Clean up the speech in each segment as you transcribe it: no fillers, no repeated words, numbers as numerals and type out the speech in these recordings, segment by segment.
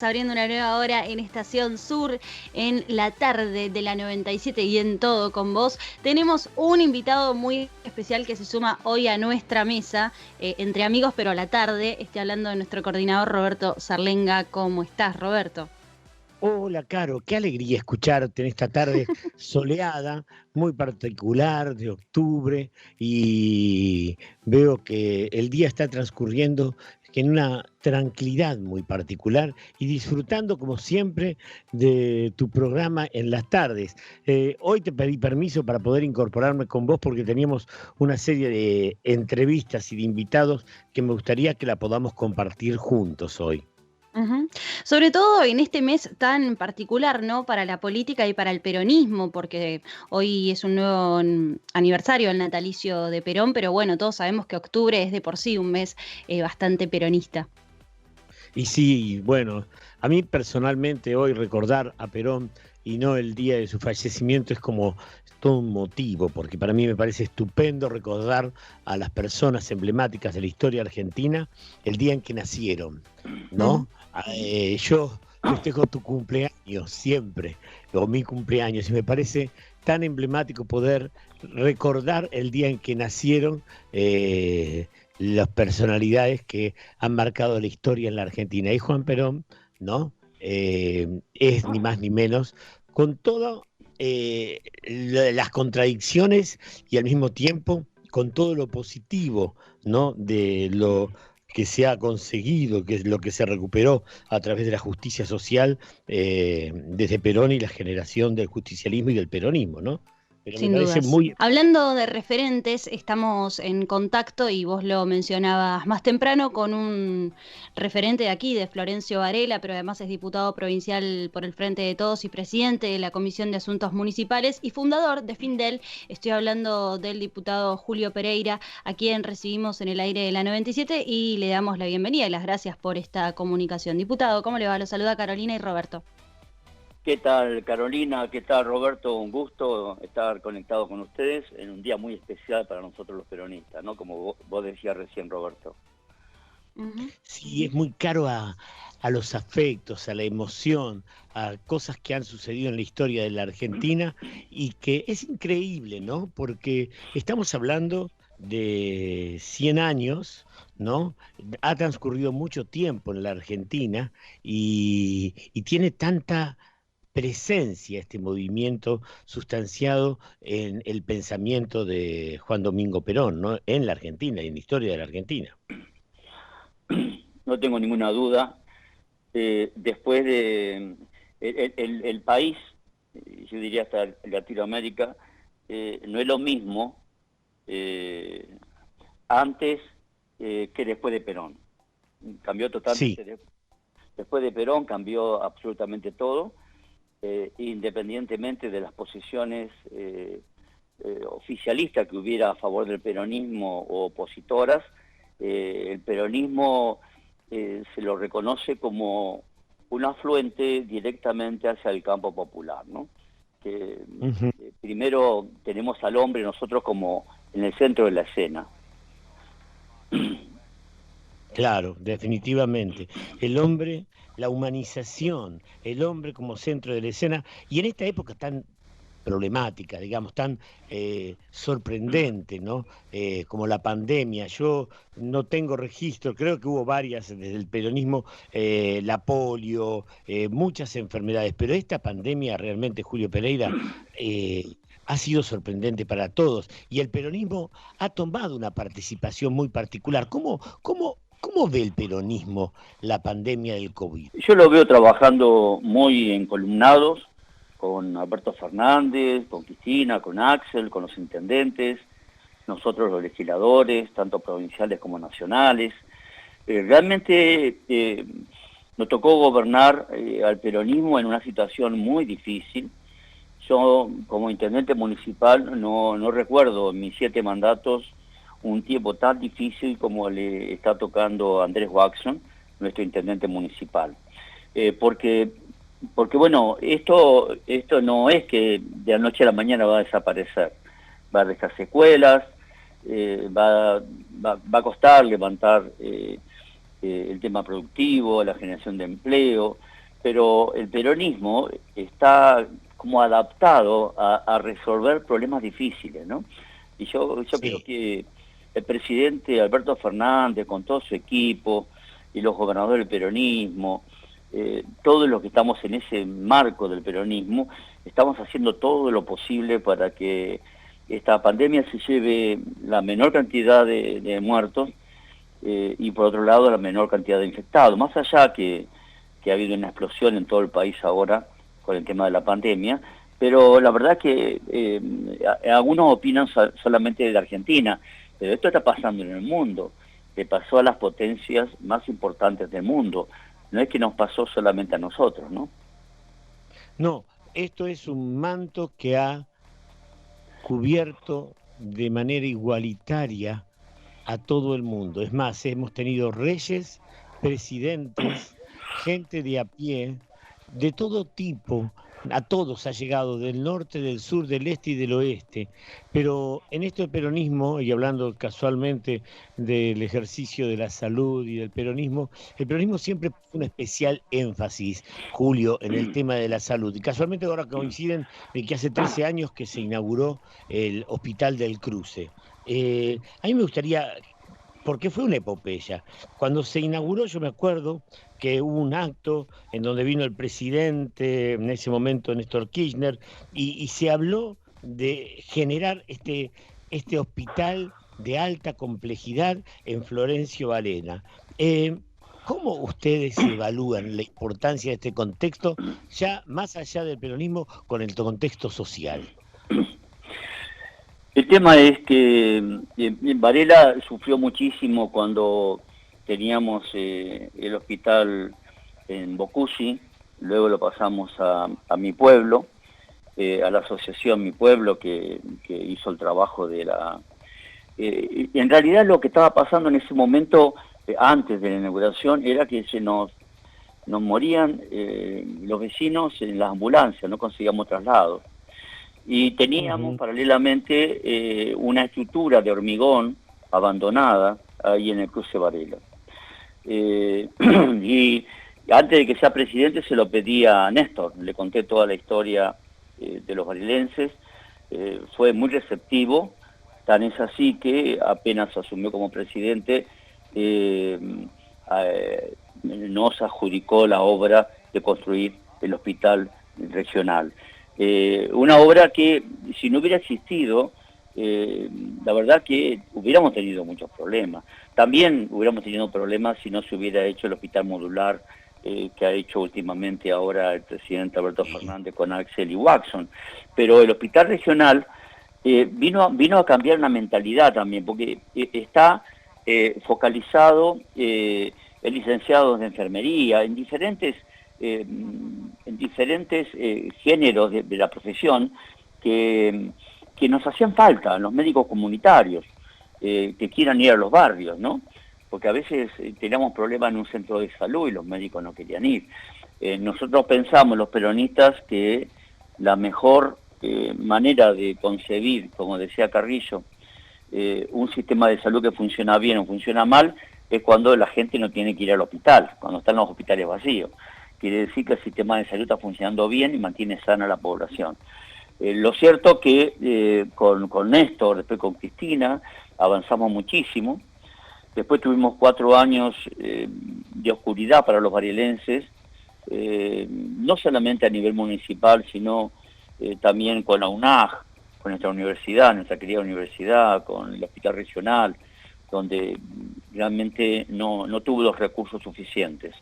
Abriendo una nueva hora en Estación Sur, en la tarde de la 97 y en Todo con Vos. Tenemos un invitado muy especial que se suma hoy a nuestra mesa, entre amigos, pero a la tarde. Estoy hablando de nuestro coordinador Roberto Sarlenga. ¿Cómo estás, Roberto? Hola, Caro, qué alegría escucharte en esta tarde soleada, muy particular de octubre, y veo que el día está transcurriendo en una tranquilidad muy particular y disfrutando como siempre de tu programa en las tardes. Hoy te pedí permiso para poder incorporarme con vos porque teníamos una serie de entrevistas y de invitados que me gustaría que la podamos compartir juntos hoy. Ujú. Sobre todo en este mes tan particular, ¿no? Para la política y para el peronismo, porque hoy es un nuevo aniversario, el natalicio de Perón, pero bueno, todos sabemos que octubre es de por sí un mes bastante peronista. Y sí, bueno, a mí personalmente hoy recordar a Perón y no el día de su fallecimiento es como todo un motivo, porque para mí me parece estupendo recordar a las personas emblemáticas de la historia argentina el día en que nacieron, Ujú. ¿no? Yo festejo tu cumpleaños siempre, o mi cumpleaños, y me parece tan emblemático poder recordar el día en que nacieron las personalidades que han marcado la historia en la Argentina. Y Juan Perón, ¿no? Es ni más ni menos, con todas las contradicciones y al mismo tiempo con todo lo positivo, ¿no? De lo que se ha conseguido, que es lo que se recuperó a través de la justicia social desde Perón y la generación del justicialismo y del peronismo, ¿no? Pero me Sin parece dudas. muy... Hablando de referentes, estamos en contacto, y vos lo mencionabas más temprano, con un referente de aquí, de Florencio Varela, pero además es diputado provincial por el Frente de Todos y presidente de la Comisión de Asuntos Municipales y fundador de Findel. Estoy hablando del diputado Julio Pereira, a quien recibimos en el aire de la 97 y le damos la bienvenida y las gracias por esta comunicación. Diputado, ¿cómo le va? Lo saluda Carolina y Roberto. ¿Qué tal, Carolina? ¿Qué tal, Roberto? Un gusto estar conectado con ustedes en un día muy especial para nosotros los peronistas, ¿no? Como vos decías recién, Roberto. Ujú. Sí, es muy caro a los afectos, a la emoción, a cosas que han sucedido en la historia de la Argentina y que es increíble, ¿no? Porque estamos hablando de 100 años, ¿no? Ha transcurrido mucho tiempo en la Argentina y tiene tanta presencia este movimiento sustanciado en el pensamiento de Juan Domingo Perón, ¿no? En la Argentina y en la historia de la Argentina. No tengo ninguna duda. Después de el país, yo diría hasta Latinoamérica, no es lo mismo eh, antes que después de Perón. Cambió Sí. totalmente. Después de Perón cambió absolutamente todo. Independientemente de las posiciones oficialistas que hubiera a favor del peronismo o opositoras, el peronismo se lo reconoce como un afluente directamente hacia el campo popular, ¿no? Que, Ujú. primero tenemos al hombre nosotros como en el centro de la escena. Claro, definitivamente. El hombre, la humanización, el hombre como centro de la escena, y en esta época tan problemática, digamos, tan sorprendente, ¿no? Como la pandemia. Yo no tengo registro, creo que hubo varias desde el peronismo, la polio, muchas enfermedades, pero esta pandemia realmente, Julio Pereira, ha sido sorprendente para todos y el peronismo ha tomado una participación muy particular. ¿Cómo ve el peronismo la pandemia del COVID? Yo lo veo trabajando muy encolumnados con Alberto Fernández, con Cristina, con Axel, con los intendentes, nosotros los legisladores, tanto provinciales como nacionales. Realmente nos tocó gobernar al peronismo en una situación muy difícil. Yo, como intendente municipal, no recuerdo en mis 7 mandatos un tiempo tan difícil como le está tocando a Andrés Waxson, nuestro intendente municipal. Porque bueno, esto no es que de la noche a la mañana va a desaparecer, va a dejar secuelas, va a costar levantar el tema productivo, la generación de empleo, pero el peronismo está como adaptado a resolver problemas difíciles, ¿no? Y yo Sí. creo que el presidente Alberto Fernández, con todo su equipo, y los gobernadores del peronismo, todos los que estamos en ese marco del peronismo, estamos haciendo todo lo posible para que esta pandemia se lleve la menor cantidad de muertos y por otro lado la menor cantidad de infectados. Más allá que ha habido una explosión en todo el país ahora con el tema de la pandemia, pero la verdad que algunos opinan solamente de la Argentina, pero esto está pasando en el mundo, que pasó a las potencias más importantes del mundo, no es que nos pasó solamente a nosotros, ¿no? No, esto es un manto que ha cubierto de manera igualitaria a todo el mundo. Es más, hemos tenido reyes, presidentes, gente de a pie, de todo tipo, a todos ha llegado, del norte, del sur, del este y del oeste. Pero en esto del peronismo, y hablando casualmente del ejercicio de la salud y del peronismo, el peronismo siempre puso un especial énfasis, Julio, en el tema de la salud. Y casualmente ahora coinciden en que hace 13 años que se inauguró el Hospital del Cruce. A mí me gustaría, porque fue una epopeya. Cuando se inauguró, yo me acuerdo que hubo un acto en donde vino el presidente, en ese momento Néstor Kirchner, y se habló de generar este hospital de alta complejidad en Florencio Varela. ¿Cómo ustedes evalúan la importancia de este contexto, ya más allá del peronismo, con el contexto social? El tema es que Varela sufrió muchísimo cuando teníamos el hospital en Bocusi, luego lo pasamos a mi pueblo, a la asociación Mi Pueblo que hizo el trabajo de la... en realidad lo que estaba pasando en ese momento, antes de la inauguración, era que nos morían los vecinos en las ambulancias, no conseguíamos traslados. Y teníamos paralelamente una estructura de hormigón abandonada ahí en el Cruce Varela. Y antes de que sea presidente se lo pedí a Néstor, le conté toda la historia de los varilenses, fue muy receptivo, tan es así que apenas asumió como presidente nos adjudicó la obra de construir el hospital regional. Una obra que, si no hubiera existido, la verdad que hubiéramos tenido muchos problemas. También hubiéramos tenido problemas si no se hubiera hecho el hospital modular que ha hecho últimamente ahora el presidente Alberto Fernández con Axel y Watson. Pero el hospital regional vino a cambiar una mentalidad también, porque está focalizado en licenciados de enfermería, en diferentes géneros de la profesión que nos hacían falta, los médicos comunitarios, que quieran ir a los barrios, ¿no? Porque a veces teníamos problemas en un centro de salud y los médicos no querían ir. Nosotros pensamos, los peronistas, que la mejor manera de concebir, como decía Carrillo, un sistema de salud que funciona bien o funciona mal, es cuando la gente no tiene que ir al hospital, cuando están los hospitales vacíos. Quiere decir que el sistema de salud está funcionando bien y mantiene sana a la población. Lo cierto que con Néstor, después con Cristina, avanzamos muchísimo. Después tuvimos 4 años de oscuridad para los varielenses, no solamente a nivel municipal, sino también con la UNAG, con nuestra universidad, nuestra querida universidad, con el hospital regional, donde realmente no tuvo los recursos suficientes.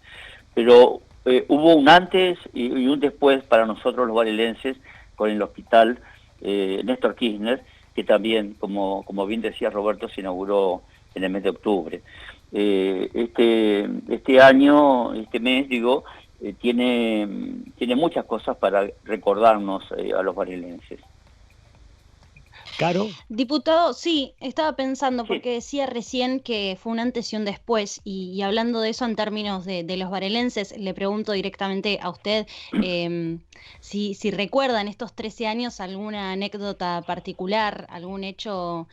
Pero hubo un antes y un después para nosotros los varielenses con el hospital Néstor Kirchner, que también, como bien decía Roberto, se inauguró en el mes de octubre. Este año, este mes, digo, tiene muchas cosas para recordarnos a los varielenses. ¿Caro? Diputado, sí, estaba pensando, Sí. porque decía recién que fue un antes y un después, y hablando de eso en términos de los varelenses, le pregunto directamente a usted si recuerda en estos 13 años alguna anécdota particular, algún hecho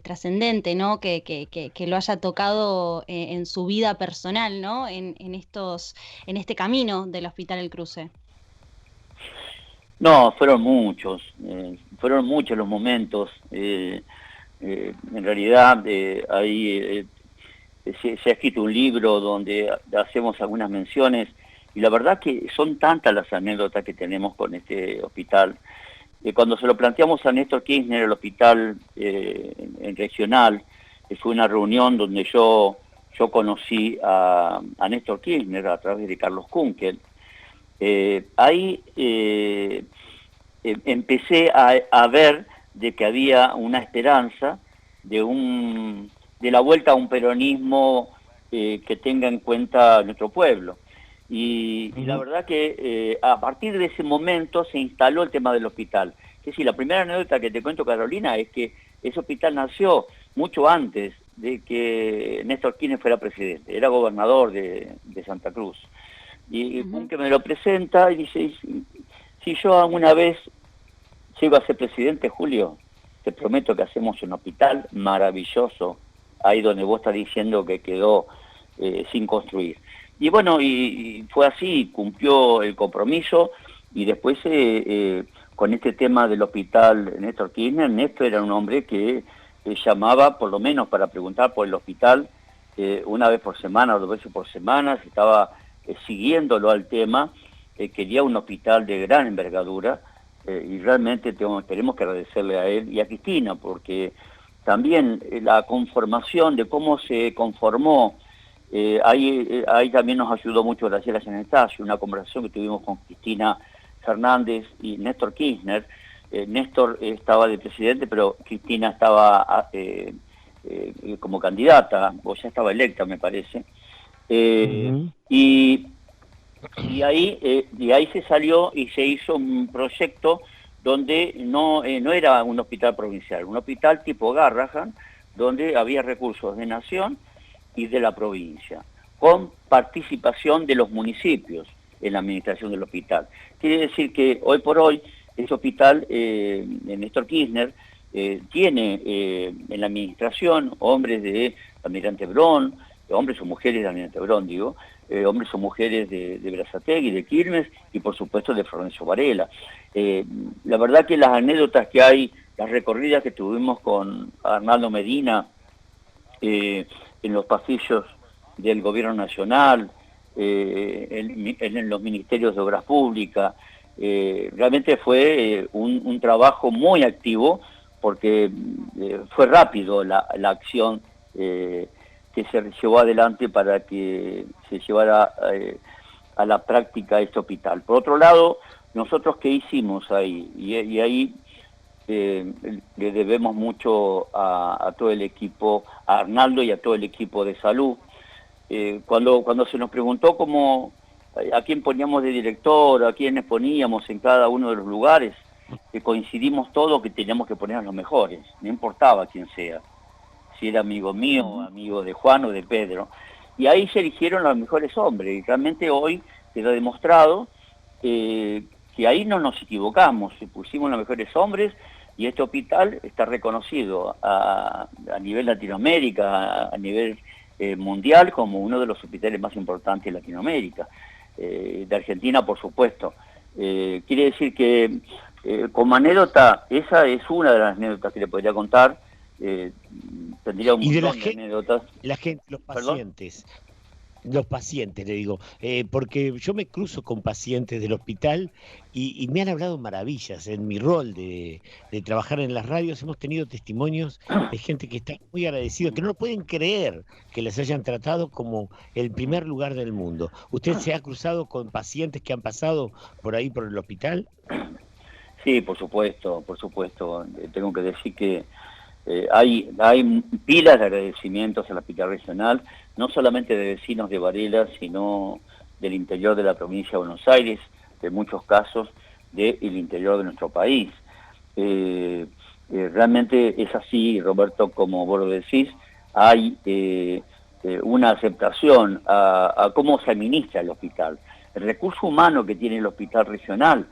trascendente, ¿no? Que lo haya tocado en su vida personal, ¿no? En este camino del Hospital El Cruce. No, fueron muchos los momentos. En realidad, ahí se ha escrito un libro donde hacemos algunas menciones y la verdad que son tantas las anécdotas que tenemos con este hospital. Cuando se lo planteamos a Néstor Kirchner, el hospital en regional, fue una reunión donde yo conocí a Néstor Kirchner a través de Carlos Kunkel. Ahí empecé a ver de que había una esperanza de la vuelta a un peronismo que tenga en cuenta nuestro pueblo. Y la verdad que a partir de ese momento se instaló el tema del hospital. Que sí, la primera anécdota que te cuento, Carolina, es que ese hospital nació mucho antes de que Néstor Kirchner fuera presidente, era gobernador de Santa Cruz. Y que me lo presenta y dice, si yo alguna vez llego a ser presidente, Julio, te prometo que hacemos un hospital maravilloso, ahí donde vos estás diciendo que quedó sin construir. Y bueno, y fue así, cumplió el compromiso, y después con este tema del hospital Néstor Kirchner, Néstor era un hombre que llamaba, por lo menos para preguntar por el hospital, una vez por semana o 2 veces por semana, se estaba siguiéndolo al tema, quería un hospital de gran envergadura, y realmente tenemos que agradecerle a él y a Cristina, porque también la conformación de cómo se conformó, ahí también nos ayudó mucho Graciela Gianettasio, una conversación que tuvimos con Cristina Fernández y Néstor Kirchner. Néstor estaba de presidente, pero Cristina estaba como candidata, o ya estaba electa, me parece. Y ahí se salió y se hizo un proyecto donde no era un hospital provincial, un hospital tipo Garrahan, donde había recursos de nación y de la provincia, con participación de los municipios en la administración del hospital. Quiere decir que hoy por hoy ese hospital, Néstor Kirchner, tiene en la administración hombres de Almirante Brown, hombres o mujeres de Almirante Brown, digo, hombres o mujeres de Berazategui, de Quilmes y por supuesto de Florencio Varela. La verdad que las anécdotas que hay, las recorridas que tuvimos con Arnaldo Medina en los pasillos del gobierno nacional, en los ministerios de Obras Públicas, realmente fue un trabajo muy activo porque fue rápido la acción que se llevó adelante para que se llevara a la práctica este hospital. Por otro lado, nosotros ¿qué hicimos ahí? Y ahí le debemos mucho a todo el equipo, a Arnaldo y a todo el equipo de salud. Cuando se nos preguntó a quién poníamos de director, a quiénes poníamos en cada uno de los lugares, coincidimos todos que teníamos que poner a los mejores, no importaba quién sea, si era amigo mío, amigo de Juan o de Pedro. Y ahí se eligieron los mejores hombres, y realmente hoy quedó demostrado que ahí no nos equivocamos, pusimos los mejores hombres, y este hospital está reconocido a nivel Latinoamérica, a nivel mundial, como uno de los hospitales más importantes de Latinoamérica, de Argentina por supuesto. Quiere decir que como anécdota, esa es una de las anécdotas que le podría contar. Tendría un montón de anécdotas. Los pacientes, le digo, porque yo me cruzo con pacientes del hospital y me han hablado maravillas. En mi rol de trabajar en las radios hemos tenido testimonios de gente que está muy agradecida, que no lo pueden creer que les hayan tratado como el primer lugar del mundo. ¿Usted se ha cruzado con pacientes que han pasado por ahí, por el hospital? Sí, por supuesto. Tengo que decir que hay pilas de agradecimientos al hospital regional, no solamente de vecinos de Varela, sino del interior de la provincia de Buenos Aires, de muchos casos del interior de nuestro país. Realmente es así, Roberto, como vos lo decís, hay una aceptación a cómo se administra el hospital. El recurso humano que tiene el hospital regional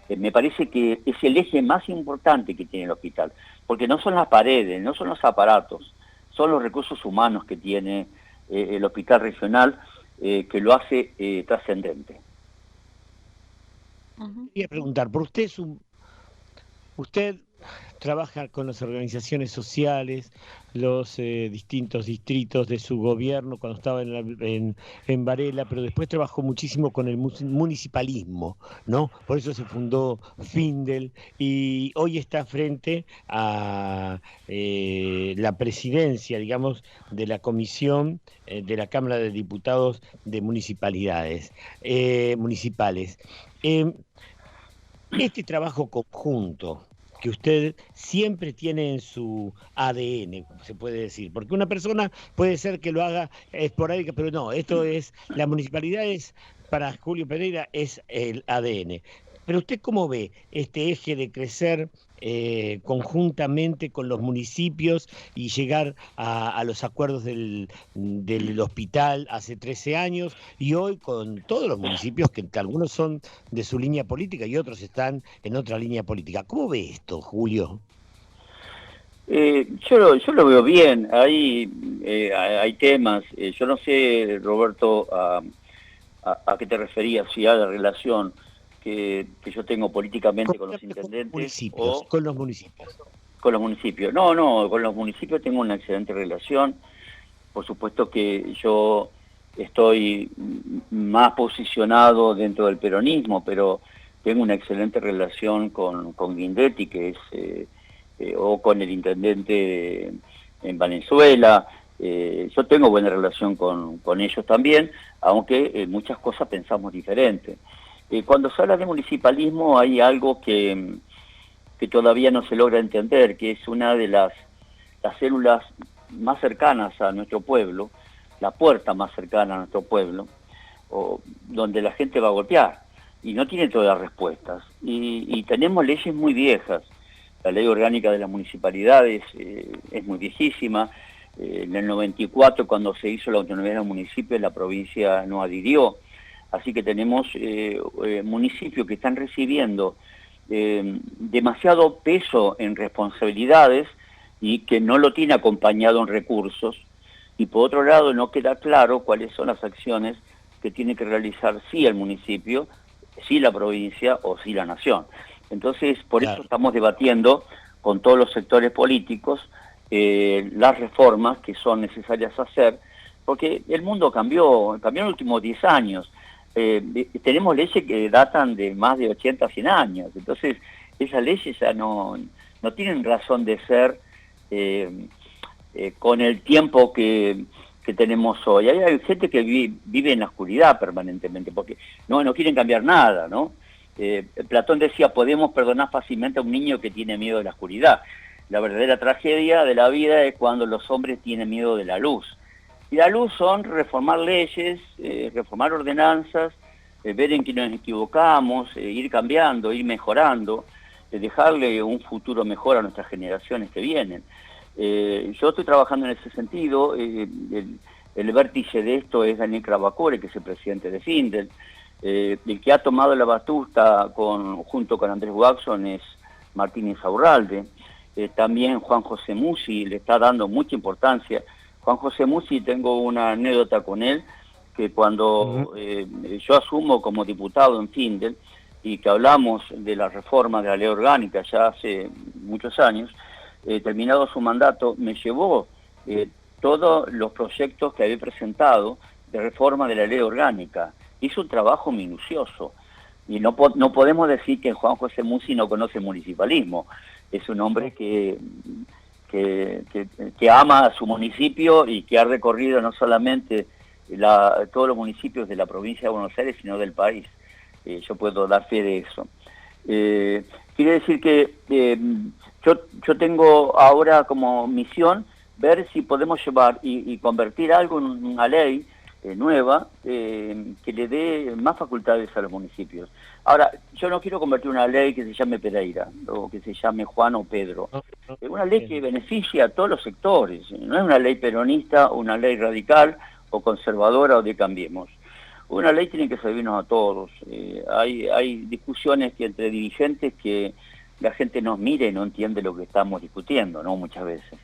me parece que es el eje más importante que tiene el hospital, porque no son las paredes, no son los aparatos, son los recursos humanos que tiene el hospital regional, que lo hace trascendente. Quería preguntar, por usted trabaja con las organizaciones sociales, los distintos distritos de su gobierno cuando estaba en Varela, pero después trabajó muchísimo con el municipalismo, ¿no? Por eso se fundó Findel y hoy está frente a la presidencia, digamos, de la comisión de la Cámara de Diputados de Municipalidades, municipales. Este trabajo conjunto que usted siempre tiene en su ADN, se puede decir, porque una persona puede ser que lo haga esporádica, pero no, la municipalidad es, para Julio Pereira, es el ADN. Pero usted, ¿cómo ve este eje de crecer conjuntamente con los municipios y llegar a los acuerdos del hospital hace 13 años y hoy con todos los municipios que algunos son de su línea política y otros están en otra línea política? ¿Cómo ve esto, Julio? Yo lo veo bien, hay temas, yo no sé, Roberto, a qué te referías, si a la relación que yo tengo políticamente con los intendentes o con los municipios. Con los municipios. No, con los municipios tengo una excelente relación. Por supuesto que yo estoy más posicionado dentro del peronismo, pero tengo una excelente relación con Guindetti, que es o con el intendente en Venezuela. Yo tengo buena relación con ellos también, aunque muchas cosas pensamos diferente. Cuando se habla de municipalismo hay algo que todavía no se logra entender, que es una de las células más cercanas a nuestro pueblo, la puerta más cercana a nuestro pueblo, donde la gente va a golpear y no tiene todas las respuestas. Y tenemos leyes muy viejas. La ley orgánica de las municipalidades es muy viejísima. En el 94, cuando se hizo la autonomía de los municipios, la provincia no adhirió. Así que tenemos municipios que están recibiendo demasiado peso en responsabilidades y que no lo tiene acompañado en recursos. Y por otro lado, no queda claro cuáles son las acciones que tiene que realizar sí el municipio, sí la provincia o sí la nación. Entonces, por eso estamos debatiendo con todos los sectores políticos las reformas que son necesarias hacer, porque el mundo cambió en los últimos 10 años. Tenemos leyes que datan de más de 80, 100 años, entonces esas leyes ya no tienen razón de ser con el tiempo que tenemos hoy. Hay gente que vive en la oscuridad permanentemente, porque no quieren cambiar nada, ¿no? Platón decía, podemos perdonar fácilmente a un niño que tiene miedo de la oscuridad. La verdadera tragedia de la vida es cuando los hombres tienen miedo de la luz. Y la luz son reformar leyes, reformar ordenanzas, ver en qué nos equivocamos, ir cambiando, ir mejorando, dejarle un futuro mejor a nuestras generaciones que vienen. Yo estoy trabajando en ese sentido. El vértice de esto es Daniel Crabacore, que es el presidente de Findel. El que ha tomado la batuta junto con Andrés Waxson es Martín Insaurralde. También Juan José Musi le está dando mucha importancia. Juan José Musi, tengo una anécdota con él, que cuando yo asumo como diputado en Findel y que hablamos de la reforma de la ley orgánica ya hace muchos años, terminado su mandato, me llevó todos los proyectos que había presentado de reforma de la ley orgánica. Hizo un trabajo minucioso y no podemos decir que Juan José Musi no conoce municipalismo. Es un hombre que ama a su municipio y que ha recorrido no solamente todos los municipios de la provincia de Buenos Aires, sino del país. Yo puedo dar fe de eso. Quiere decir que yo tengo ahora como misión ver si podemos llevar y convertir algo en una ley nueva que le dé más facultades a los municipios. Ahora, yo no quiero convertir una ley que se llame Pereira o que se llame Juan o Pedro. Es una ley que beneficia a todos los sectores. No es una ley peronista, una ley radical o conservadora o de Cambiemos. Una ley tiene que servirnos a todos. Hay discusiones que entre dirigentes que la gente nos mira y no entiende lo que estamos discutiendo, ¿no? Muchas veces.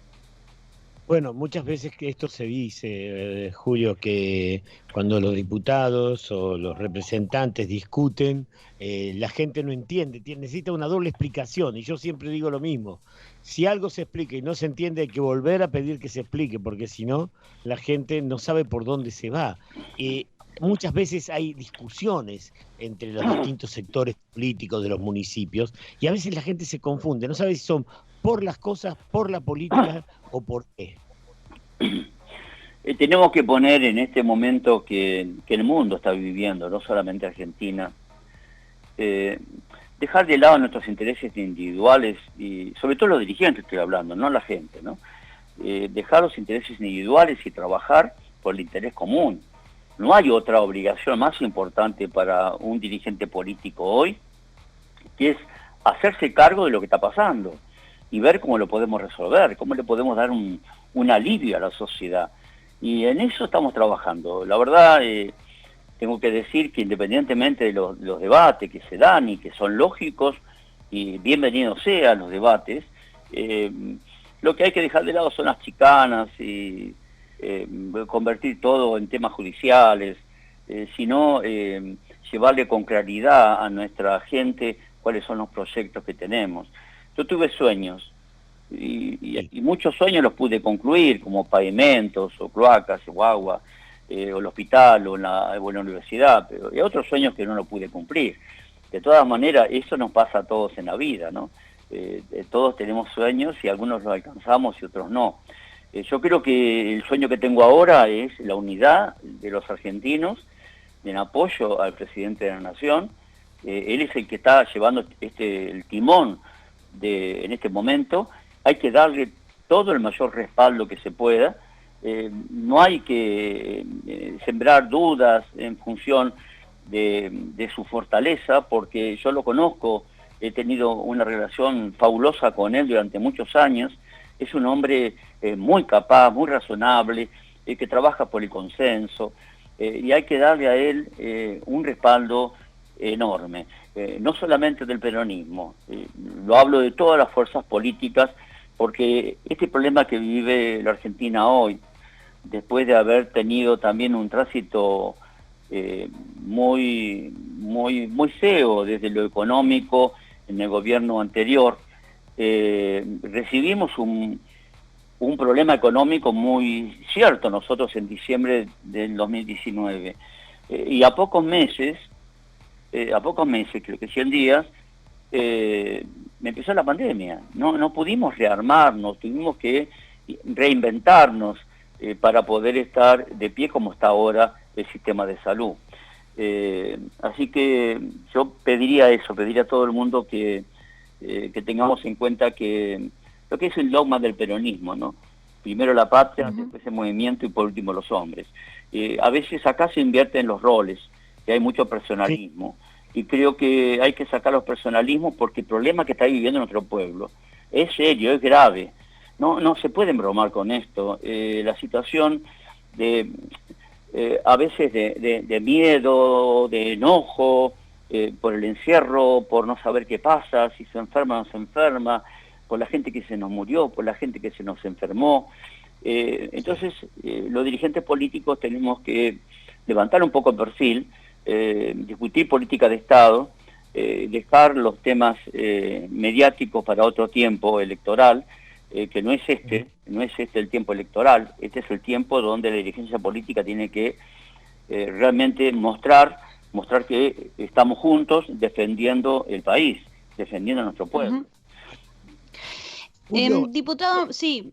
Bueno, muchas veces que esto se dice, Julio, que cuando los diputados o los representantes discuten, la gente no entiende, necesita una doble explicación, y yo siempre digo lo mismo. Si algo se explica y no se entiende, hay que volver a pedir que se explique, porque si no, la gente no sabe por dónde se va. Muchas veces hay discusiones entre los distintos sectores políticos de los municipios, y a veces la gente se confunde, no sabe si son por las cosas, por la política o por qué. Tenemos que poner en este momento que el mundo está viviendo, no solamente Argentina, dejar de lado nuestros intereses individuales, y sobre todo los dirigentes estoy hablando, no la gente, ¿no? Dejar los intereses individuales y trabajar por el interés común. No hay otra obligación más importante para un dirigente político hoy, que es hacerse cargo de lo que está pasando y ver cómo lo podemos resolver, cómo le podemos dar un alivio a la sociedad. Y en eso estamos trabajando. La verdad, tengo que decir que independientemente de los debates que se dan y que son lógicos, y bienvenidos sean los debates, lo que hay que dejar de lado son las chicanas y convertir todo en temas judiciales, sino llevarle con claridad a nuestra gente cuáles son los proyectos que tenemos. Yo tuve sueños, y muchos sueños los pude concluir, como pavimentos, o cloacas, o agua, o el hospital, o la universidad, pero hay otros sueños que no los pude cumplir. De todas maneras, eso nos pasa a todos en la vida, ¿no? Todos tenemos sueños y algunos los alcanzamos y otros no. Yo creo que el sueño que tengo ahora es la unidad de los argentinos en apoyo al presidente de la Nación. Él es el que está llevando el timón en este momento. Hay que darle todo el mayor respaldo que se pueda. No hay que sembrar dudas en función de su fortaleza, porque yo lo conozco, he tenido una relación fabulosa con él durante muchos años. Es un hombre muy capaz, muy razonable, que trabaja por el consenso, y hay que darle a él un respaldo enorme, no solamente del peronismo, lo hablo de todas las fuerzas políticas, porque este problema que vive la Argentina hoy, después de haber tenido también un tránsito muy feo desde lo económico en el gobierno anterior, recibimos un problema económico muy cierto nosotros en diciembre del 2019, y a pocos meses, creo que 100 días, me empezó la pandemia. No pudimos rearmarnos, tuvimos que reinventarnos para poder estar de pie como está ahora el sistema de salud. Así que yo pediría a todo el mundo que tengamos en cuenta que lo que es el dogma del peronismo, ¿no? Primero la patria, después el movimiento y por último los hombres. A veces acá se invierten los roles, que hay mucho personalismo, y creo que hay que sacar los personalismos porque el problema que está viviendo nuestro pueblo es serio, es grave. No se puede bromar con esto. La situación a veces de miedo, de enojo, por el encierro, por no saber qué pasa, si se enferma o no se enferma, por la gente que se nos murió, por la gente que se nos enfermó. Entonces, los dirigentes políticos tenemos que levantar un poco el perfil, discutir política de Estado, dejar los temas mediáticos para otro tiempo electoral, que no es el tiempo electoral. Este es el tiempo donde la dirigencia política tiene que realmente mostrar que estamos juntos defendiendo el país, defendiendo a nuestro pueblo. Diputado, sí.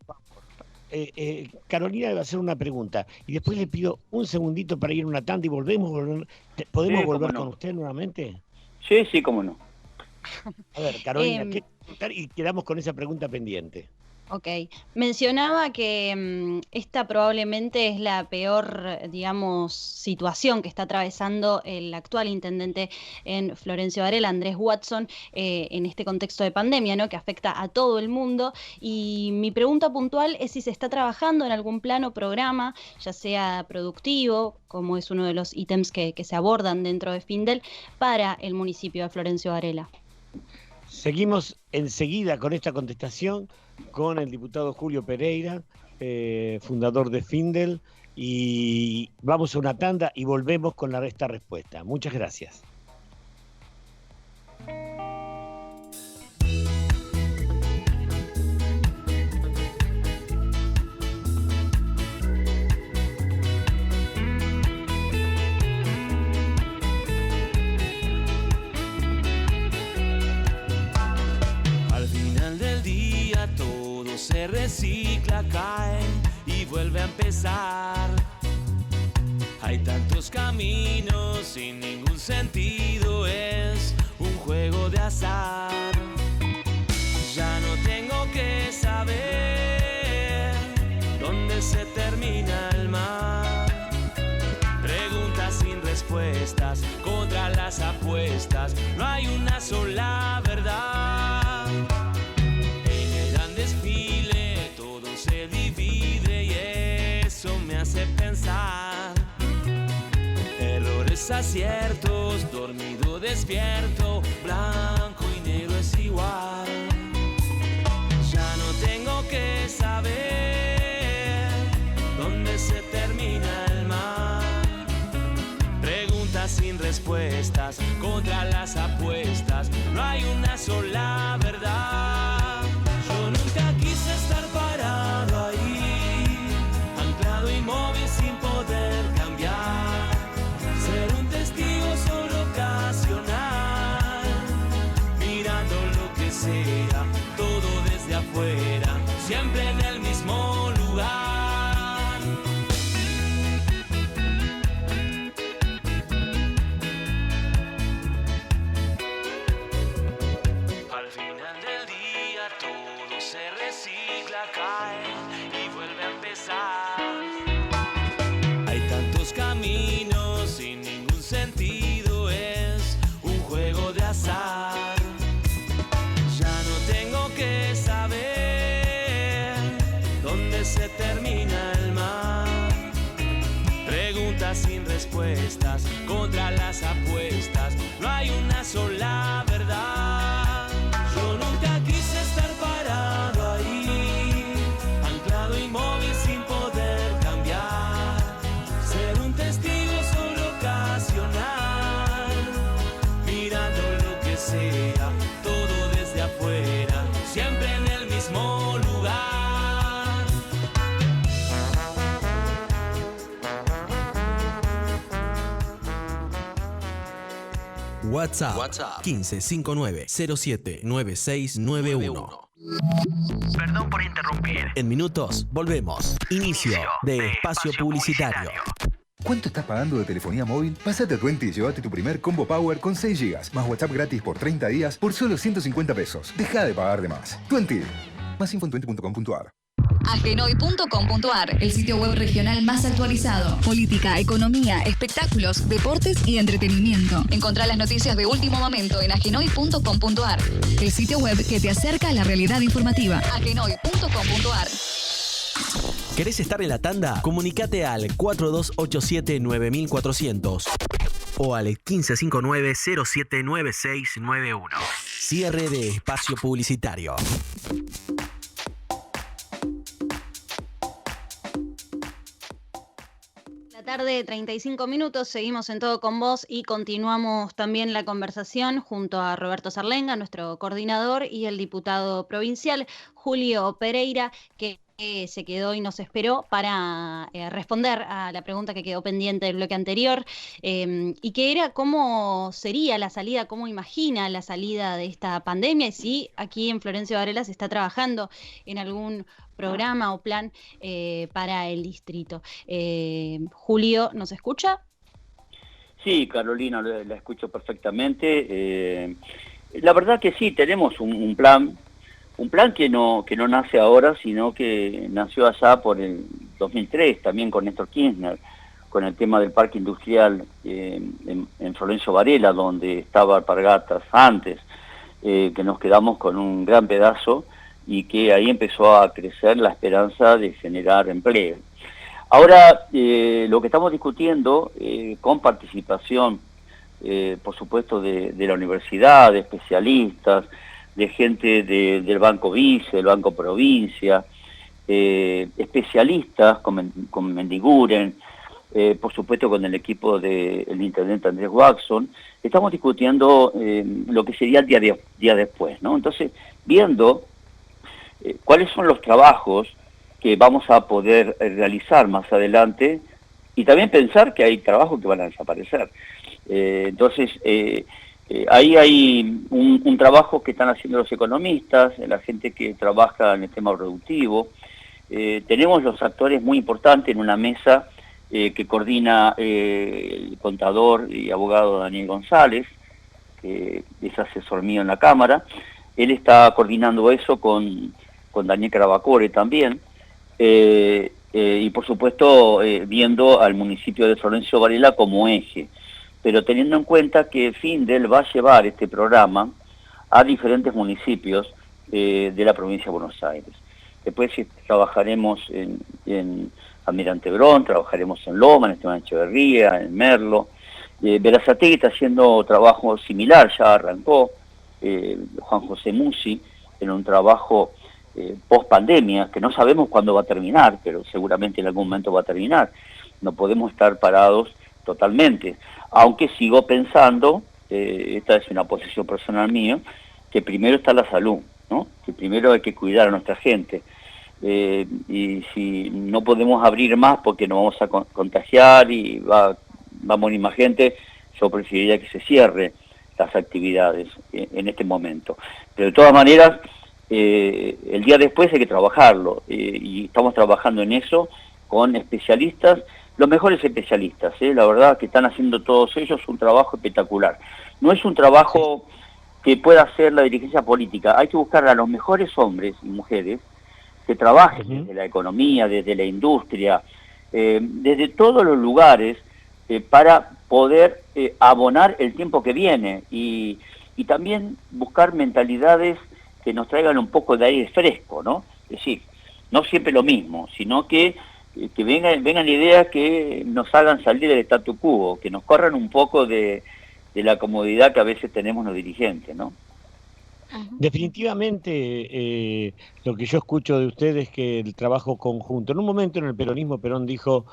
Carolina le va a hacer una pregunta y después le pido un segundito para ir a una tanda y ¿podemos volver con usted nuevamente? Sí, cómo no. A ver, Carolina, ¿qué preguntar? Y quedamos con esa pregunta pendiente. Ok, mencionaba que esta probablemente es la peor, digamos, situación que está atravesando el actual intendente en Florencio Varela, Andrés Watson, en este contexto de pandemia, ¿no? Que afecta a todo el mundo. Y mi pregunta puntual es si se está trabajando en algún plan o programa, ya sea productivo, como es uno de los ítems que se abordan dentro de Findel, para el municipio de Florencio Varela. Seguimos enseguida con esta contestación con el diputado Julio Pereira, fundador de Findel, y vamos a una tanda y volvemos con esta respuesta. Muchas gracias. Se recicla, cae y vuelve a empezar. Hay tantos caminos sin ningún sentido, es un juego de azar. Ya no tengo que saber dónde se termina el mar. Preguntas sin respuestas, contra las apuestas, no hay una sola verdad. Se divide y eso me hace pensar. Errores, aciertos, dormido, despierto, blanco y negro es igual. Ya no tengo que saber dónde se termina el mar. Preguntas sin respuestas, contra las apuestas, no hay una sola verdad. Yo nunca quise estar parado ahí, anclado inmóvil sin poder cambiar, ser un testigo solo ocasional, mirando lo que sea, todo desde afuera, siempre en el mismo lugar. Al final del día todo se recicla, cae y vuelve a empezar. Hay tantos caminos sin ningún sentido, es un juego de azar. Ya no tengo que saber dónde se termina el mar. Preguntas sin respuestas, contra las apuestas, no hay una sola verdad. Yo nunca quise estar parado ahí, anclado inmóvil sin poder cambiar, ser un testigo solo ocasional, mirando lo que sea, todo desde afuera, siempre en el mismo lugar. WhatsApp 1559-079691. Perdón por interrumpir. En minutos volvemos. Inicio de espacio publicitario. ¿Cuánto estás pagando de telefonía móvil? Pásate a Tuenti y llévate tu primer combo Power con 6 GB, más WhatsApp gratis por 30 días por solo 150 pesos. Deja de pagar de más. Tuenti. Más info en tuenti.com.ar. Agenoy.com.ar, el sitio web regional más actualizado. Política, economía, espectáculos, deportes y entretenimiento. Encontrá las noticias de último momento en agenoy.com.ar, el sitio web que te acerca a la realidad informativa. Agenoy.com.ar. ¿Querés estar en la tanda? Comunicate al 4287-9400 o al 1559-079691. Cierre de espacio publicitario. Tarde, 35 minutos, seguimos en Todo con Vos y continuamos también la conversación junto a Roberto Sarlenga, nuestro coordinador, y el diputado provincial Julio Pereira, que se quedó y nos esperó para responder a la pregunta que quedó pendiente del bloque anterior, y que era cómo sería la salida, cómo imagina la salida de esta pandemia, y si aquí en Florencio Varela se está trabajando en algún programa o plan para el distrito. Julio, ¿nos escucha? Sí, Carolina, la escucho perfectamente. La verdad que sí, tenemos un plan Un plan que no nace ahora, sino que nació allá por el 2003, también con Néstor Kirchner, con el tema del parque industrial en Florencio Varela, donde estaba Alpargatas antes, que nos quedamos con un gran pedazo y que ahí empezó a crecer la esperanza de generar empleo. Ahora, lo que estamos discutiendo, con participación, por supuesto, de la universidad, de especialistas, de gente del Banco Vice, del Banco Provincia, especialistas con Mendiguren, por supuesto con el equipo del intendente Andrés Waxson, estamos discutiendo lo que sería el día después, ¿no? Entonces, viendo cuáles son los trabajos que vamos a poder realizar más adelante y también pensar que hay trabajos que van a desaparecer. Entonces, ahí hay un trabajo que están haciendo los economistas, la gente que trabaja en el tema productivo. Tenemos los actores muy importantes en una mesa que coordina el contador y abogado Daniel González, que es asesor mío en la Cámara. Él está coordinando eso con Daniel Carabacore también, y por supuesto viendo al municipio de Florencio Varela como eje, pero teniendo en cuenta que Findel va a llevar este programa a diferentes municipios de la provincia de Buenos Aires. Después trabajaremos en Almirante Brón, trabajaremos en Loma, en Esteban Echeverría, en Merlo. Berazategui está haciendo trabajo similar, ya arrancó. Juan José Musi en un trabajo post pandemia, que no sabemos cuándo va a terminar, pero seguramente en algún momento va a terminar. No podemos estar parados totalmente, aunque sigo pensando, esta es una posición personal mía, que primero está la salud, ¿no? Que primero hay que cuidar a nuestra gente, y si no podemos abrir más porque nos vamos a contagiar y va a morir más gente, yo preferiría que se cierre las actividades en este momento. Pero de todas maneras, el día después hay que trabajarlo, y estamos trabajando en eso con especialistas, los mejores especialistas, la verdad que están haciendo todos ellos un trabajo espectacular. No es un trabajo que pueda hacer la dirigencia política, hay que buscar a los mejores hombres y mujeres que trabajen desde la economía, desde la industria, desde todos los lugares, para poder abonar el tiempo que viene y también buscar mentalidades que nos traigan un poco de aire fresco, ¿no? Es decir, no siempre lo mismo, sino que vengan ideas que nos hagan salir del statu quo, que nos corran un poco de la comodidad que a veces tenemos los dirigentes, ¿no? Definitivamente, lo que yo escucho de ustedes es que el trabajo conjunto. En un momento en el peronismo, Perón dijo,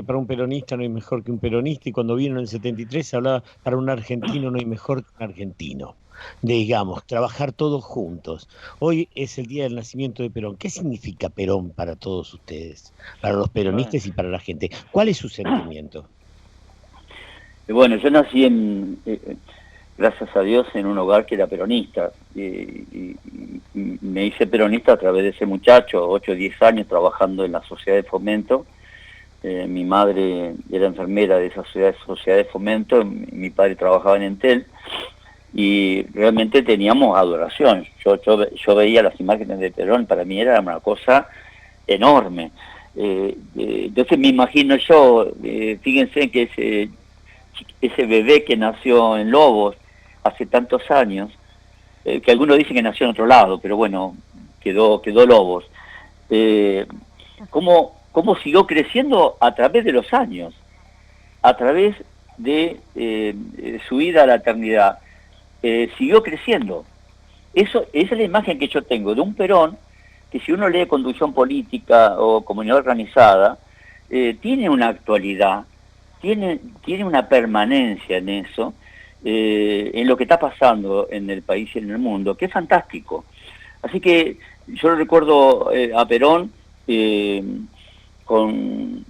para un peronista no hay mejor que un peronista, y cuando vino en el 73 se hablaba, para un argentino no hay mejor que un argentino. Digamos, trabajar todos juntos. Hoy es el día del nacimiento de Perón. ¿Qué significa Perón para todos ustedes? Para los peronistas y para la gente. ¿Cuál es su sentimiento? Bueno, yo nací gracias a Dios, en un hogar que era peronista, y me hice peronista a través de ese muchacho, 8 o 10 años trabajando en la sociedad de fomento. Mi madre era enfermera de esa sociedad de fomento, mi padre trabajaba en Entel, y realmente teníamos adoración. Yo veía las imágenes de Perón, para mí era una cosa enorme. Entonces me imagino yo, fíjense que ese bebé que nació en Lobos hace tantos años, que algunos dicen que nació en otro lado, pero bueno, quedó Lobos. ¿Cómo siguió creciendo a través de los años? A través de su ida a la eternidad. Siguió creciendo. Esa es la imagen que yo tengo de un Perón, que si uno lee Conducción Política o Comunidad Organizada, tiene una actualidad, tiene una permanencia en eso, en lo que está pasando en el país y en el mundo, que es fantástico. Así que yo lo recuerdo a Perón con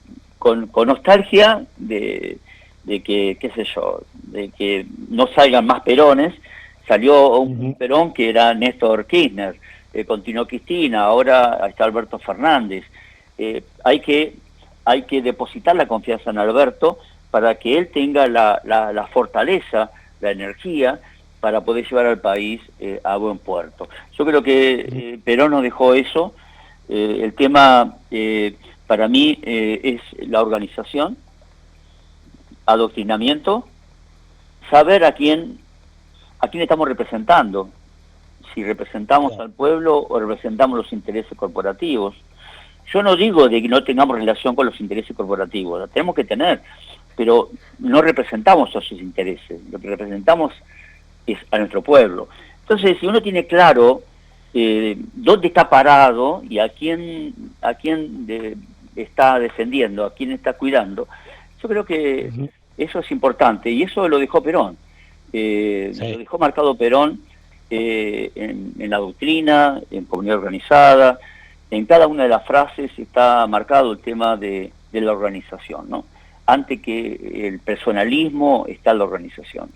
nostalgia de que, qué sé yo, de que no salgan más Perones. Salió un Perón que era Néstor Kirchner, continuó Cristina, ahora está Alberto Fernández. Hay que depositar la confianza en Alberto para que él tenga la fortaleza, la energía para poder llevar al país a buen puerto. Yo creo que Perón nos dejó eso. El tema para mí es la organización, adoctrinamiento, saber a quién estamos representando, si representamos al pueblo o representamos los intereses corporativos. Yo no digo de que no tengamos relación con los intereses corporativos, la tenemos que tener, pero no representamos esos intereses, lo que representamos es a nuestro pueblo. Entonces, si uno tiene claro dónde está parado y a quién está defendiendo, a quién está cuidando, yo creo que eso es importante, y eso lo dejó Perón. Lo dejó marcado Perón en la doctrina, en comunidad organizada, en cada una de las frases está marcado el tema de la organización, ¿no? Antes que el personalismo está la organización.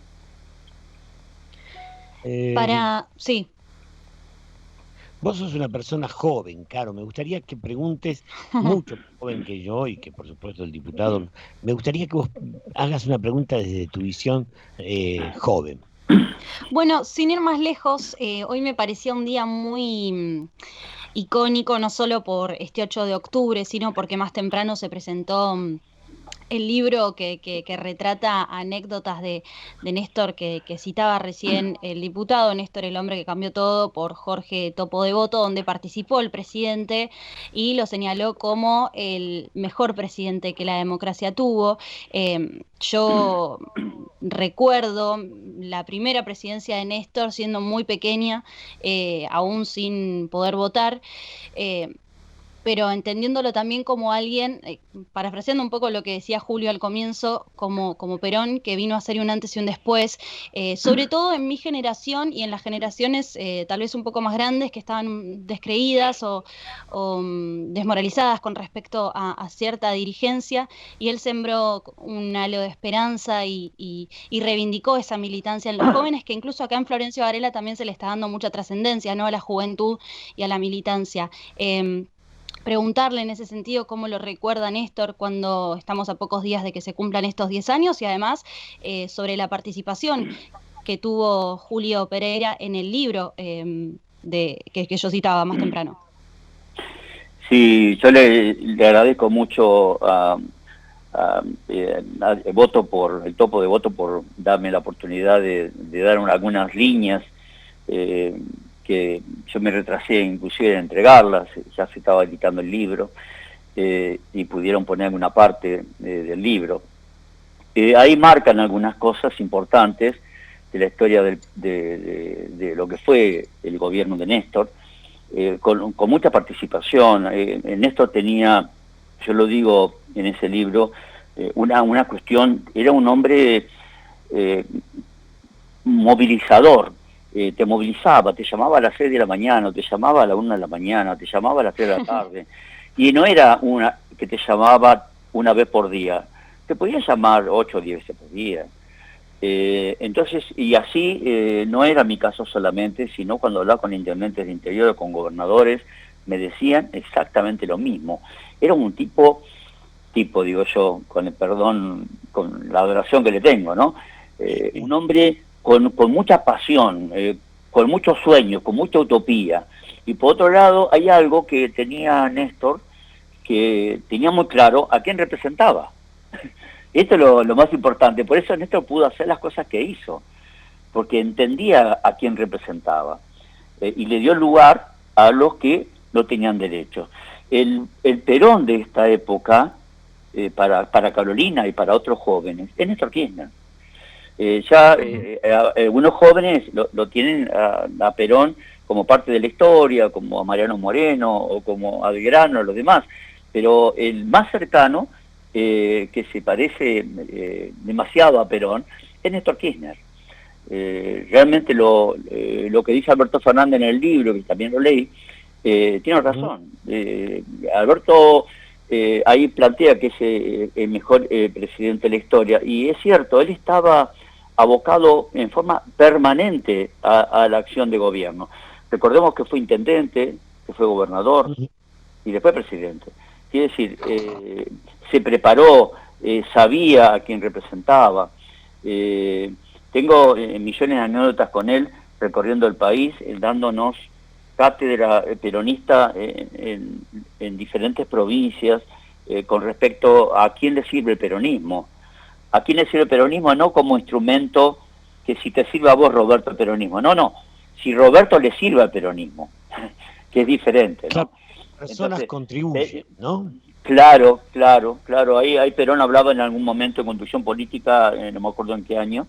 Sí. Vos sos una persona joven, Caro. Me gustaría que preguntes, mucho más joven que yo y que por supuesto el diputado, me gustaría que vos hagas una pregunta desde tu visión joven. Bueno, sin ir más lejos, hoy me parecía un día muy icónico, no solo por este 8 de octubre, sino porque más temprano se presentó el libro que retrata anécdotas de Néstor que citaba recién el diputado, Néstor el hombre que cambió todo, por Jorge Topo Devoto, donde participó el presidente y lo señaló como el mejor presidente que la democracia tuvo. Yo recuerdo la primera presidencia de Néstor siendo muy pequeña, aún sin poder votar, pero entendiéndolo también como alguien, parafraseando un poco lo que decía Julio al comienzo, como Perón, que vino a ser un antes y un después, sobre todo en mi generación y en las generaciones tal vez un poco más grandes que estaban descreídas o desmoralizadas con respecto a cierta dirigencia, y él sembró un halo de esperanza y reivindicó esa militancia en los jóvenes, que incluso acá en Florencio Varela también se le está dando mucha trascendencia, ¿no?, a la juventud y a la militancia. Preguntarle en ese sentido cómo lo recuerda Néstor cuando estamos a pocos días de que se cumplan estos 10 años, y además sobre la participación que tuvo Julio Pereira en el libro que yo citaba más temprano. Sí, yo le agradezco mucho Voto por el Topo de Voto por darme la oportunidad de dar algunas líneas que yo me retrasé inclusive en entregarlas, ya se estaba editando el libro, y pudieron ponerme una parte del libro. Ahí marcan algunas cosas importantes de la historia de lo que fue el gobierno de Néstor, con mucha participación. Néstor tenía, yo lo digo en ese libro, una cuestión, era un hombre movilizador. Te movilizaba, te llamaba a las 6 de la mañana, te llamaba a la 1 de la mañana, te llamaba a las 3 de la tarde, y no era una que te llamaba una vez por día, te podía llamar 8 o 10 veces por día. Entonces, y así no era mi caso solamente, sino cuando hablaba con intendentes de interior o con gobernadores, me decían exactamente lo mismo. Era un tipo digo yo, con el perdón, con la adoración que le tengo, ¿no? Un hombre con mucha pasión, con muchos sueños, con mucha utopía. Y por otro lado, hay algo que tenía Néstor, que tenía muy claro a quién representaba. Esto es lo más importante. Por eso Néstor pudo hacer las cosas que hizo, porque entendía a quién representaba. Y le dio lugar a los que no tenían derecho. El Perón de esta época, para Carolina y para otros jóvenes, es Néstor Kirchner. Algunos jóvenes lo tienen a Perón como parte de la historia, como a Mariano Moreno o como a Belgrano, los demás, pero el más cercano, que se parece demasiado a Perón, es Néstor Kirchner. Realmente lo que dice Alberto Fernández en el libro, que también lo leí, tiene razón. Alberto ahí plantea que es el mejor presidente de la historia, y es cierto, él estaba abocado en forma permanente a la acción de gobierno. Recordemos que fue intendente, que fue gobernador y después presidente. Quiere decir, se preparó, sabía a quién representaba, tengo millones de anécdotas con él recorriendo el país, dándonos cátedra peronista en diferentes provincias con respecto a quién le sirve el peronismo. A quién le sirve el peronismo no como instrumento que si te sirve a vos, Roberto, el peronismo. No, si Roberto le sirve al peronismo, que es diferente, ¿no? Claro, personas contribuyen, ¿no? Claro. Ahí Perón hablaba en algún momento de construcción política, no me acuerdo en qué año,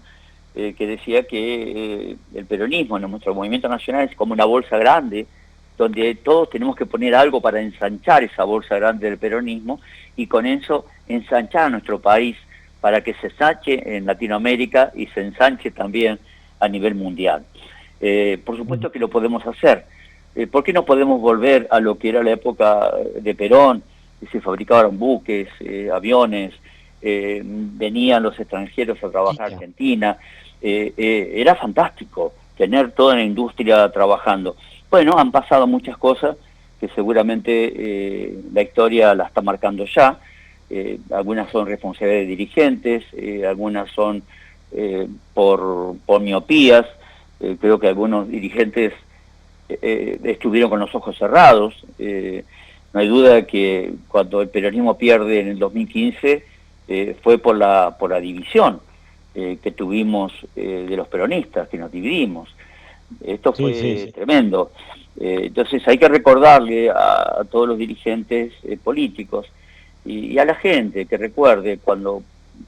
que decía que el peronismo, nuestro movimiento nacional, es como una bolsa grande, donde todos tenemos que poner algo para ensanchar esa bolsa grande del peronismo, y con eso ensanchar a nuestro país, para que se ensanche en Latinoamérica y se ensanche también a nivel mundial. Por supuesto que lo podemos hacer. ¿Por qué no podemos volver a lo que era la época de Perón? Se fabricaban buques, aviones, venían los extranjeros a trabajar a Argentina. Era fantástico tener toda la industria trabajando. Bueno, han pasado muchas cosas que seguramente la historia la está marcando ya. Algunas son responsabilidades de dirigentes, algunas son por miopías. Creo que algunos dirigentes estuvieron con los ojos cerrados. No hay duda que cuando el peronismo pierde en el 2015 fue por la división que tuvimos de los peronistas, que nos dividimos. Esto fue tremendo. Entonces hay que recordarle a todos los dirigentes políticos y a la gente que recuerde cuando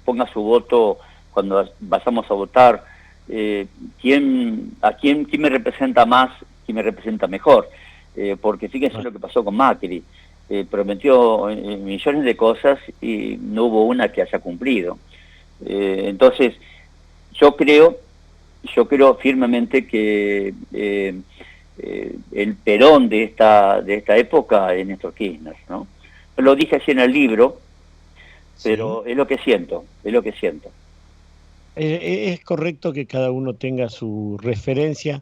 ponga su voto, cuando vayamos a votar, quién me representa más, quién me representa mejor. Porque fíjense lo que pasó con Macri. Prometió millones de cosas y no hubo una que haya cumplido. Entonces, yo creo firmemente que el Perón de esta época es Néstor Kirchner, ¿no? Lo dije así en el libro, pero es lo que siento. Es correcto que cada uno tenga su referencia.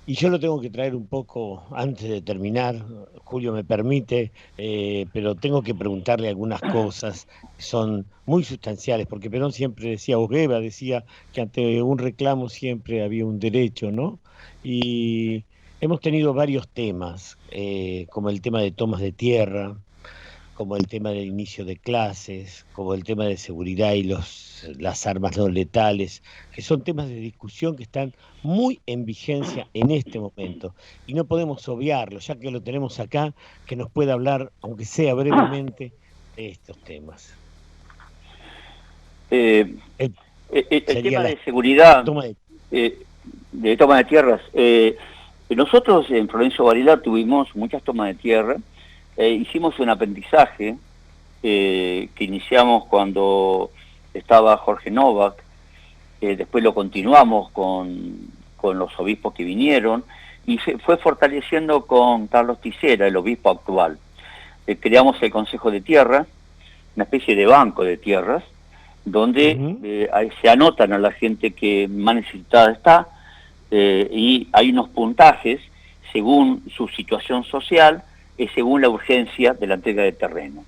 Y yo lo tengo que traer un poco antes de terminar, Julio me permite, pero tengo que preguntarle algunas cosas que son muy sustanciales, porque Perón siempre decía, Guevara decía que ante un reclamo siempre había un derecho, ¿no? Y hemos tenido varios temas, como el tema de tomas de tierra, como el tema del inicio de clases, como el tema de seguridad y las armas no letales, que son temas de discusión que están muy en vigencia en este momento. Y no podemos obviarlo, ya que lo tenemos acá, que nos pueda hablar, aunque sea brevemente, de estos temas. El tema de seguridad, de toma de tierras. Nosotros en Florencio Varela tuvimos muchas tomas de tierra. Hicimos un aprendizaje que iniciamos cuando estaba Jorge Novak, después lo continuamos con los obispos que vinieron y se fue fortaleciendo con Carlos Tisera, el obispo actual. Creamos el Consejo de Tierra, una especie de banco de tierras, donde se anotan a la gente que más necesitada está y hay unos puntajes según su situación social, según la urgencia de la entrega de terreno.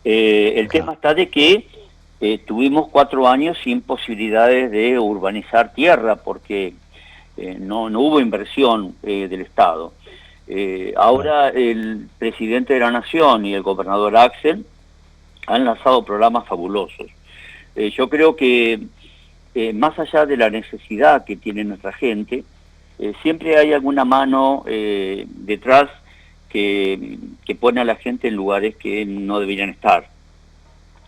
El tema está de que tuvimos 4 años sin posibilidades de urbanizar tierra porque no hubo inversión del Estado. Ahora el presidente de la Nación y el gobernador Axel han lanzado programas fabulosos. Yo creo que más allá de la necesidad que tiene nuestra gente, siempre hay alguna mano detrás que pone a la gente en lugares que no deberían estar.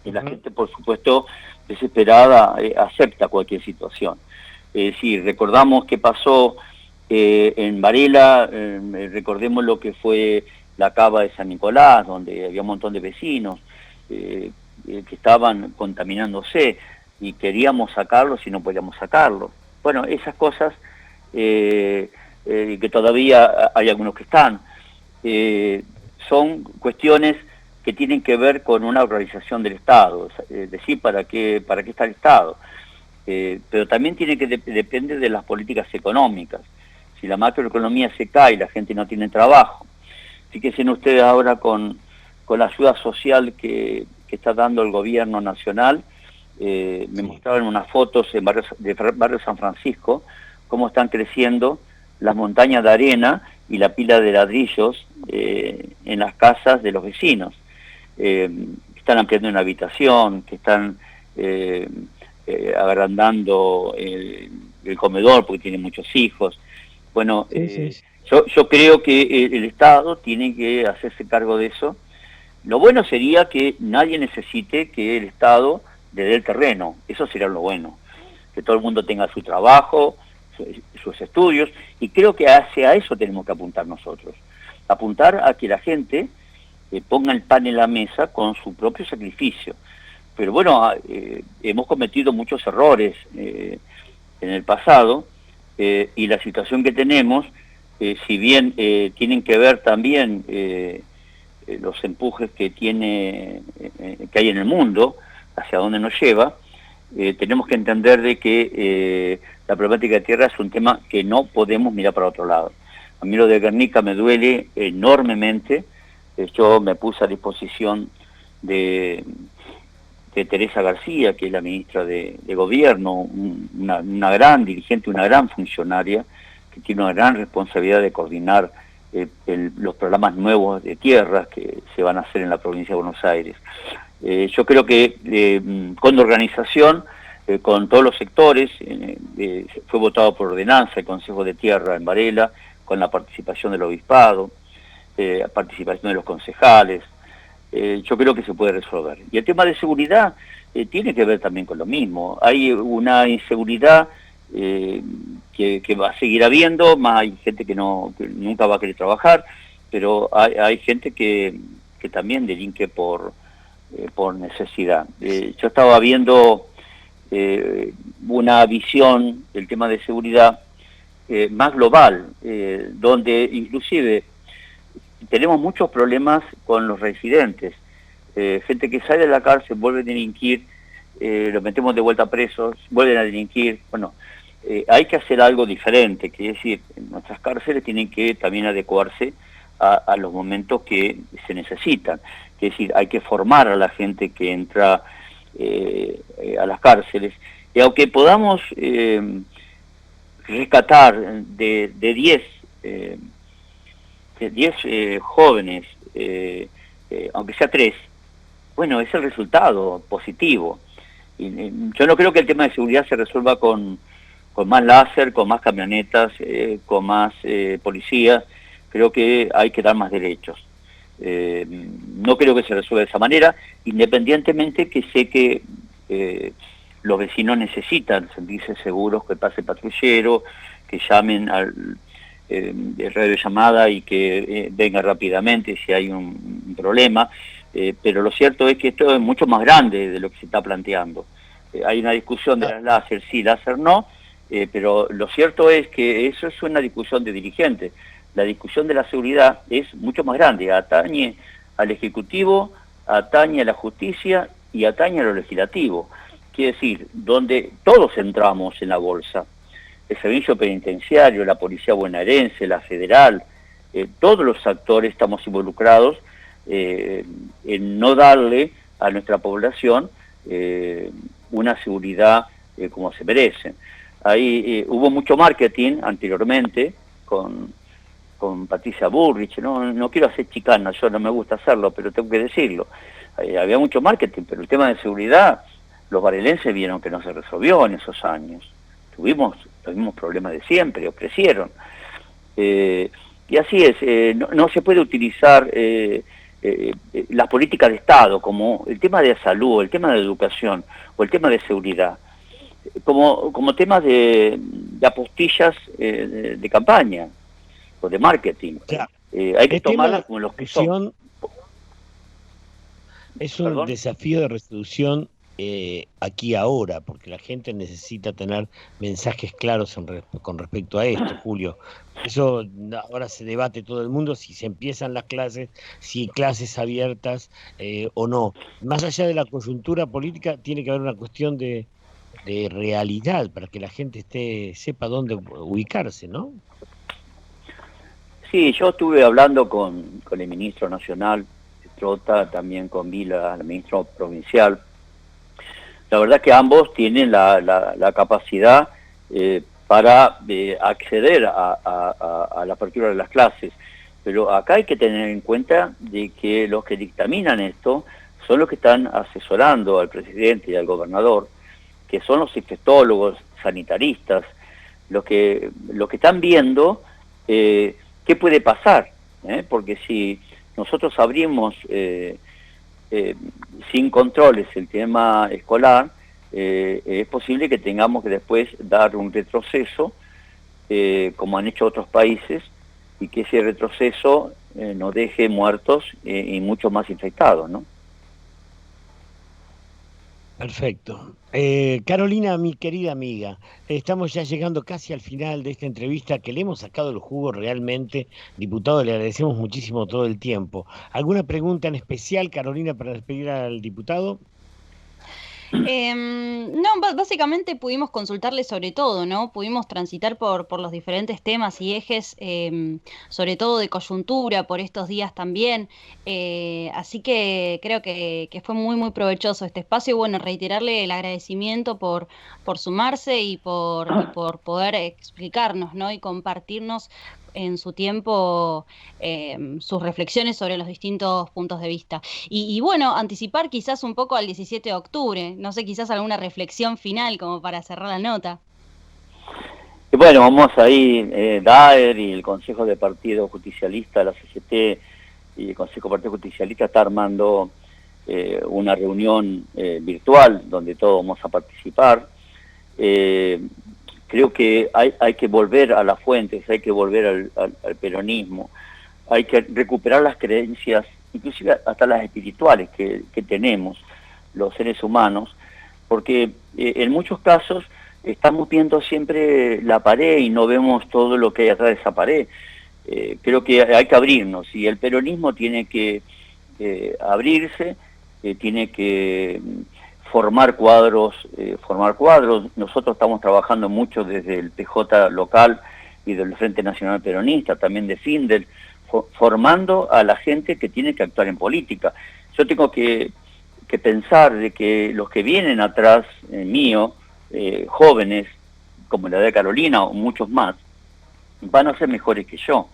Y la gente, por supuesto, desesperada, acepta cualquier situación. Si recordamos qué pasó en Varela, recordemos lo que fue la cava de San Nicolás, donde había un montón de vecinos que estaban contaminándose y queríamos sacarlos y no podíamos sacarlos. Bueno, esas cosas que todavía hay algunos que están. Son cuestiones que tienen que ver con una organización del Estado, es decir, ¿para qué está el Estado? Pero también depende de las políticas económicas. Si la macroeconomía se cae y la gente no tiene trabajo, fíjense ustedes ahora con la ayuda social que está dando el gobierno nacional, Me mostraban unas fotos en barrio San Francisco, cómo están creciendo las montañas de arena y la pila de ladrillos en las casas de los vecinos. Están ampliando una habitación, que están agrandando el comedor porque tienen muchos hijos. Bueno, yo creo que el Estado tiene que hacerse cargo de eso. Lo bueno sería que nadie necesite que el Estado le dé el terreno, eso sería lo bueno, que todo el mundo tenga su trabajo, sus estudios, y creo que hacia eso tenemos que apuntar nosotros, apuntar a que la gente ponga el pan en la mesa con su propio sacrificio. Pero bueno, hemos cometido muchos errores en el pasado, y la situación que tenemos, si bien tienen que ver también los empujes que hay en el mundo, hacia dónde nos lleva, tenemos que entender de que la problemática de tierra es un tema que no podemos mirar para otro lado. A mí lo de Guernica me duele enormemente. Yo me puse a disposición de Teresa García, que es la ministra de Gobierno, una gran dirigente, una gran funcionaria, que tiene una gran responsabilidad de coordinar los programas nuevos de tierras que se van a hacer en la provincia de Buenos Aires. Yo creo que con organización, con todos los sectores, fue votado por ordenanza el Consejo de Tierra en Varela, con la participación del obispado, participación de los concejales. Yo creo que se puede resolver. Y el tema de seguridad tiene que ver también con lo mismo. Hay una inseguridad que va a seguir habiendo, más hay gente que nunca va a querer trabajar, pero hay gente que también delinque por necesidad. Yo estaba viendo una visión del tema de seguridad más global, donde inclusive tenemos muchos problemas con los residentes, gente que sale de la cárcel, vuelve a delinquir, los metemos de vuelta presos, vuelven a delinquir. Bueno, hay que hacer algo diferente, que es decir, nuestras cárceles tienen que también adecuarse a los momentos que se necesitan. Es decir, hay que formar a la gente que entra a las cárceles. Y aunque podamos rescatar de 10 jóvenes, aunque sea 3, bueno, es el resultado positivo. Yo no creo que el tema de seguridad se resuelva con más láser, con más camionetas, con más policías. Creo que hay que dar más derechos. No creo que se resuelva de esa manera, independientemente que sé que los vecinos necesitan sentirse seguros, que pase patrullero, que llamen al radio llamada y que venga rápidamente si hay un problema. Pero lo cierto es que esto es mucho más grande de lo que se está planteando. Hay una discusión de las láser sí, láser no, pero lo cierto es que eso es una discusión de dirigentes. La discusión de la seguridad es mucho más grande, atañe al Ejecutivo, atañe a la justicia y atañe a lo legislativo. Quiere decir, donde todos entramos en la bolsa, el servicio penitenciario, la policía bonaerense, la federal, todos los actores estamos involucrados en no darle a nuestra población una seguridad como se merece. Ahí hubo mucho marketing anteriormente con Patricia Bullrich, no quiero hacer chicana, yo no me gusta hacerlo, pero tengo que decirlo. Había mucho marketing, pero el tema de seguridad, los varelenses vieron que no se resolvió en esos años. Tuvimos los mismos problemas de siempre, o crecieron. Y así es, no se puede utilizar las políticas de Estado como el tema de salud, el tema de educación o el tema de seguridad, como temas de apostillas de campaña o de marketing. Claro. Hay que tomarlas como los que son. Es un desafío de resolución aquí ahora, porque la gente necesita tener mensajes claros con respecto a esto, Julio. Eso ahora se debate todo el mundo si se empiezan las clases, si clases abiertas o no. Más allá de la coyuntura política, tiene que haber una cuestión de realidad para que la gente sepa dónde ubicarse, ¿no? Sí, yo estuve hablando con el ministro nacional, Trota, también con Vila, el ministro provincial. la verdad que ambos tienen la capacidad para acceder a la apertura de las clases. Pero acá hay que tener en cuenta de que los que dictaminan esto son los que están asesorando al presidente y al gobernador, que son los infectólogos, sanitaristas, los que están viendo qué puede pasar, porque si nosotros abrimos sin controles el tema escolar, es posible que tengamos que después dar un retroceso, como han hecho otros países, y que ese retroceso nos deje muertos y mucho más infectados, ¿no? Perfecto. Carolina, mi querida amiga, estamos ya llegando casi al final de esta entrevista que le hemos sacado el jugo realmente. Diputado, le agradecemos muchísimo todo el tiempo. ¿Alguna pregunta en especial, Carolina, para despedir al diputado? No, básicamente pudimos consultarle sobre todo, ¿no? Pudimos transitar por los diferentes temas y ejes, sobre todo de coyuntura, por estos días también. Así que creo que fue muy, muy provechoso este espacio. Y bueno, reiterarle el agradecimiento por sumarse y por poder explicarnos, ¿no? Y compartirnos en su tiempo sus reflexiones sobre los distintos puntos de vista. Y bueno, anticipar quizás un poco al 17 de octubre, no sé, quizás alguna reflexión final como para cerrar la nota. Y bueno, vamos ahí, DAER y el Consejo de Partido Justicialista, la CGT y el Consejo de Partido Justicialista está armando una reunión virtual donde todos vamos a participar. Creo que hay que volver a las fuentes, hay que volver al peronismo, hay que recuperar las creencias, inclusive hasta las espirituales que tenemos los seres humanos, porque en muchos casos estamos viendo siempre la pared y no vemos todo lo que hay atrás de esa pared. Creo que hay que abrirnos y el peronismo tiene que abrirse, tiene que formar cuadros. Nosotros estamos trabajando mucho desde el PJ local y del Frente Nacional Peronista, también de Findel, formando a la gente que tiene que actuar en política. Yo tengo que pensar de que los que vienen atrás mío, jóvenes, como la de Carolina o muchos más, van a ser mejores que yo.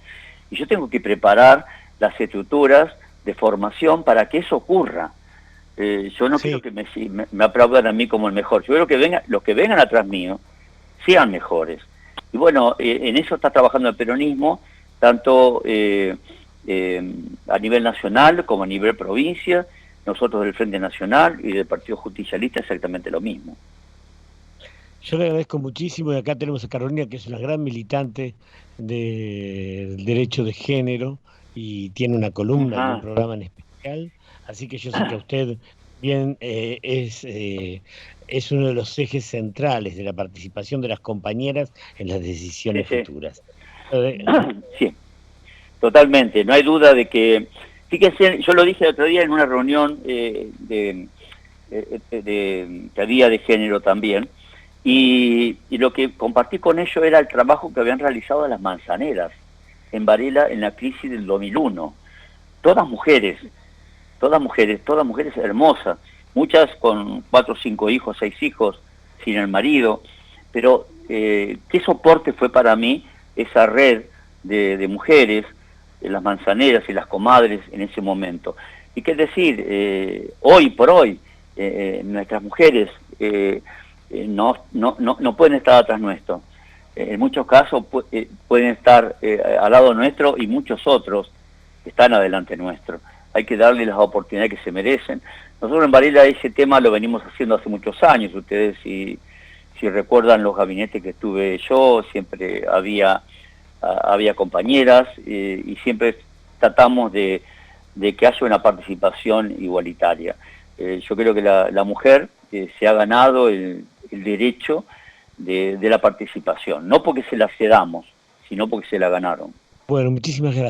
Y yo tengo que preparar las estructuras de formación para que eso ocurra. Yo no quiero que me aplaudan a mí como el mejor. Yo quiero que los que vengan atrás mío sean mejores. Y bueno, en eso está trabajando el peronismo, tanto a nivel nacional como a nivel provincia. Nosotros del Frente Nacional y del Partido Justicialista exactamente lo mismo. Yo le agradezco muchísimo, y acá tenemos a Carolina, que es una gran militante del derecho de género y tiene una columna, un programa en especial. Así que yo sé que usted bien es uno de los ejes centrales de la participación de las compañeras en las decisiones futuras. Sí, totalmente. No hay duda de que, fíjense, yo lo dije el otro día en una reunión que había de género también, y lo que compartí con ellos era el trabajo que habían realizado las manzaneras en Varela en la crisis del 2001. Todas mujeres hermosas, muchas con 4 o 5 hijos, 6 hijos, sin el marido, pero qué soporte fue para mí esa red de mujeres, de las manzaneras y las comadres en ese momento. Y qué decir, hoy por hoy, nuestras mujeres no pueden estar atrás nuestro. En muchos casos pueden estar al lado nuestro y muchos otros están adelante nuestro. Hay que darle las oportunidades que se merecen. Nosotros en Varela ese tema lo venimos haciendo hace muchos años. Ustedes si recuerdan los gabinetes que estuve yo, siempre había compañeras y siempre tratamos de que haya una participación igualitaria. Yo creo que la mujer se ha ganado el derecho de la participación, no porque se la cedamos, sino porque se la ganaron. Bueno, muchísimas gracias.